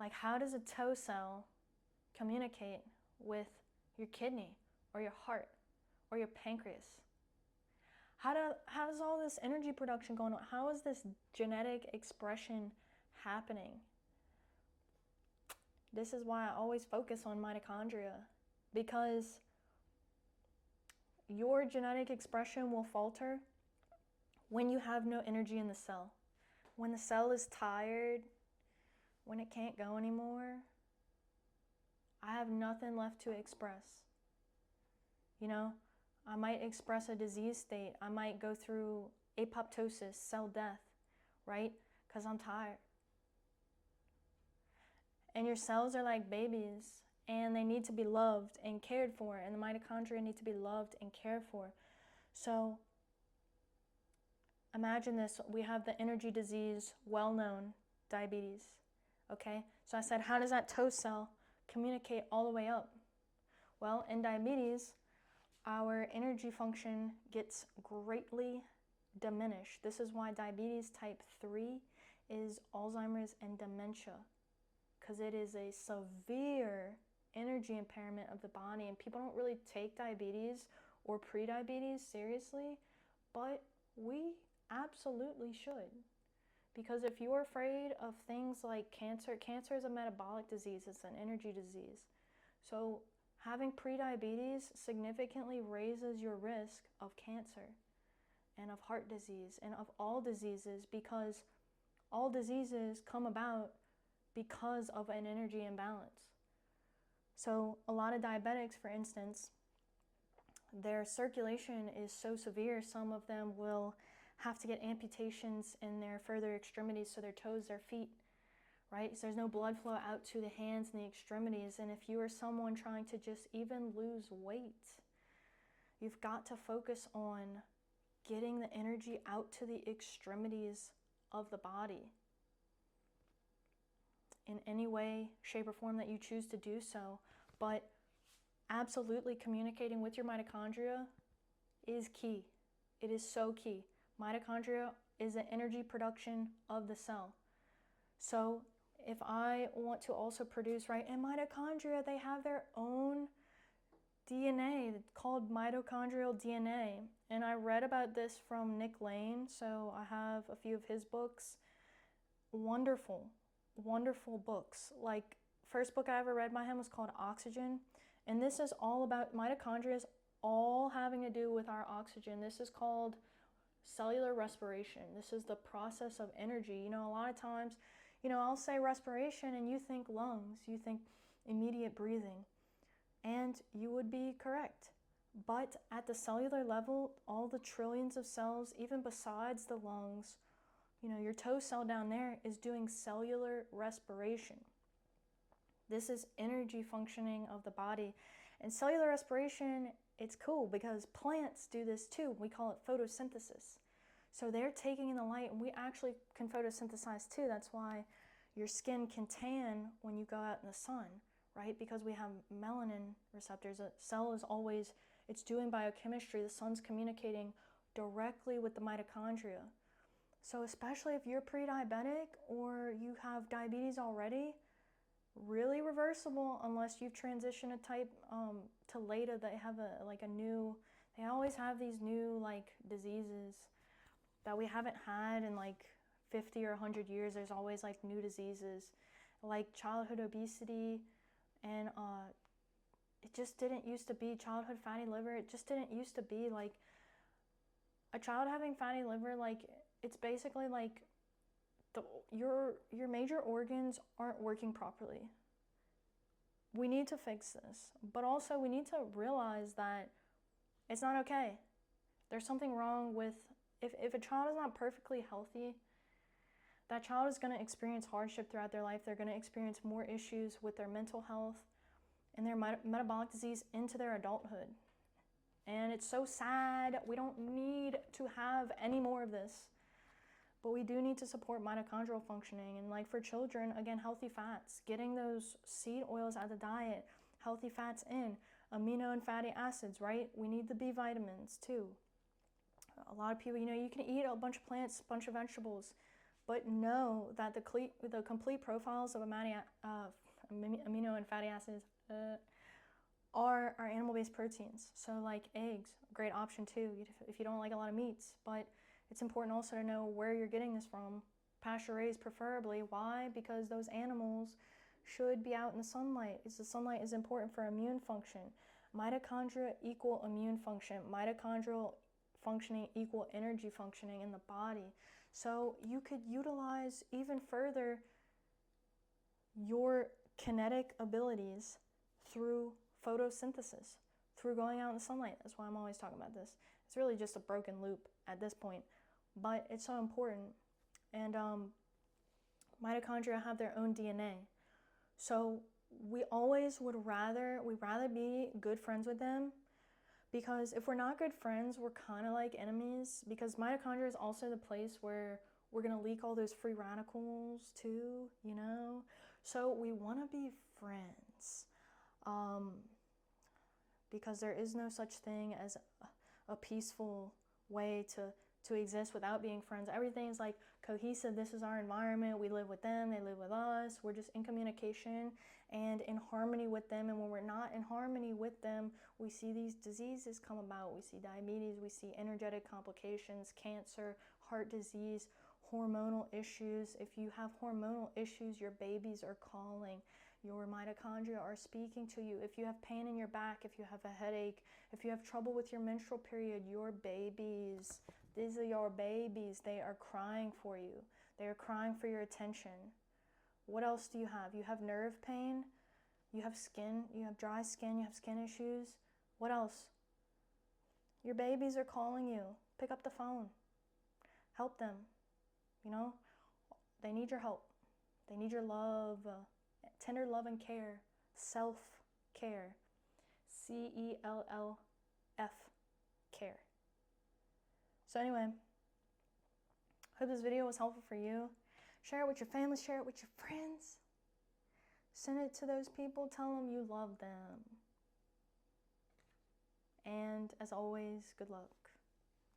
Like, how does a toe cell communicate with your kidney or your heart or your pancreas? How does all this energy production going on? How is this genetic expression happening? This is why I always focus on mitochondria, because your genetic expression will falter when you have no energy in the cell. When the cell is tired, when it can't go anymore, I have nothing left to express. You know, I might express a disease state. I might go through apoptosis, cell death, right? Because I'm tired. And your cells are like babies, and they need to be loved and cared for, and the mitochondria need to be loved and cared for. So imagine this, we have the energy disease, well-known, diabetes, okay? So I said, how does that toe cell communicate all the way up? Well, in diabetes, our energy function gets greatly diminished. This is why diabetes type 3 is Alzheimer's and dementia, because it is a severe energy impairment of the body, and people don't really take diabetes or pre-diabetes seriously, but we absolutely should. Because if you're afraid of things like cancer is a metabolic disease, it's an energy disease. So having pre-diabetes significantly raises your risk of cancer and of heart disease and of all diseases, because all diseases come about because of an energy imbalance. So a lot of diabetics, for instance, their circulation is so severe, some of them will have to get amputations in their further extremities, so their toes, their feet, right? So there's no blood flow out to the hands and the extremities. And if you are someone trying to just even lose weight, you've got to focus on getting the energy out to the extremities of the body in any way, shape, or form that you choose to do so. But absolutely communicating with your mitochondria is key. It is so key. Mitochondria is the energy production of the cell. So if I want to also produce, right, in mitochondria, they have their own DNA called mitochondrial DNA. And I read about this from Nick Lane, so I have a few of his books. Wonderful, wonderful books. Like, first book I ever read by him was called Oxygen. And this is all about mitochondria, is all having to do with our oxygen. This is called cellular respiration. This is the process of energy. You know, a lot of times, you know, I'll say respiration and you think lungs, you think immediate breathing, and you would be correct. But at the cellular level, all the trillions of cells, even besides the lungs, you know, your toe cell down there is doing cellular respiration. This is energy functioning of the body. And cellular respiration, it's cool because plants do this too. We call it photosynthesis. So they're taking in the light, and we actually can photosynthesize too. That's why your skin can tan when you go out in the sun, right? Because we have melanin receptors. A cell is always, it's doing biochemistry. The sun's communicating directly with the mitochondria. So especially if you're pre-diabetic or you have diabetes already, really reversible unless you've transitioned a type to Ledet. They have they always have these new like diseases that we haven't had in like 50 or 100 years. There's always like new diseases like childhood obesity, and it just didn't used to be childhood fatty liver. It just didn't used to be like a child having fatty liver. Like, it's basically like your major organs aren't working properly. We need to fix this, but also we need to realize that it's not okay. There's something wrong with, if a child is not perfectly healthy, that child is going to experience hardship throughout their life. They're going to experience more issues with their mental health and their metabolic disease into their adulthood. And it's so sad. We don't need to have any more of this. But we do need to support mitochondrial functioning. And like for children, again, healthy fats, getting those seed oils out of the diet, healthy fats in, amino and fatty acids, right? We need the B vitamins too. A lot of people, you know, you can eat a bunch of plants, a bunch of vegetables, But know that the complete profiles of amino and fatty acids are animal-based proteins. So like eggs, great option too if you don't like a lot of meats. But it's important also to know where you're getting this from. Pasture-raised preferably. Why? Because those animals should be out in the sunlight. The sunlight is important for immune function. Mitochondria equal immune function. Mitochondrial functioning equal energy functioning in the body. So you could utilize even further your kinetic abilities through photosynthesis, through going out in the sunlight. That's why I'm always talking about this. It's really just a broken loop at this point, but it's so important. And mitochondria have their own DNA. So we rather be good friends with them, because if we're not good friends, we're kind of like enemies, because mitochondria is also the place where we're going to leak all those free radicals too, you know? So we want to be friends, because there is no such thing as a peaceful way to exist without being friends. Everything's like cohesive. This is our environment. We live with them. They live with us. We're just in communication and in harmony with them. And when we're not in harmony with them, we see these diseases come about. We see diabetes. We see energetic complications, cancer, heart disease, hormonal issues. If you have hormonal issues, your babies are calling. Your mitochondria are speaking to you. If you have pain in your back, if you have a headache, if you have trouble with your menstrual period, your babies, these are your babies. They are crying for you. They are crying for your attention. What else do you have? You have nerve pain. You have skin. You have dry skin. You have skin issues. What else? Your babies are calling you. Pick up the phone. Help them. You know, they need your help. They need your love, tender love and care, self-care, CELLF, care. So anyway, hope this video was helpful for you. Share it with your family, share it with your friends. Send it to those people, tell them you love them. And as always, good luck.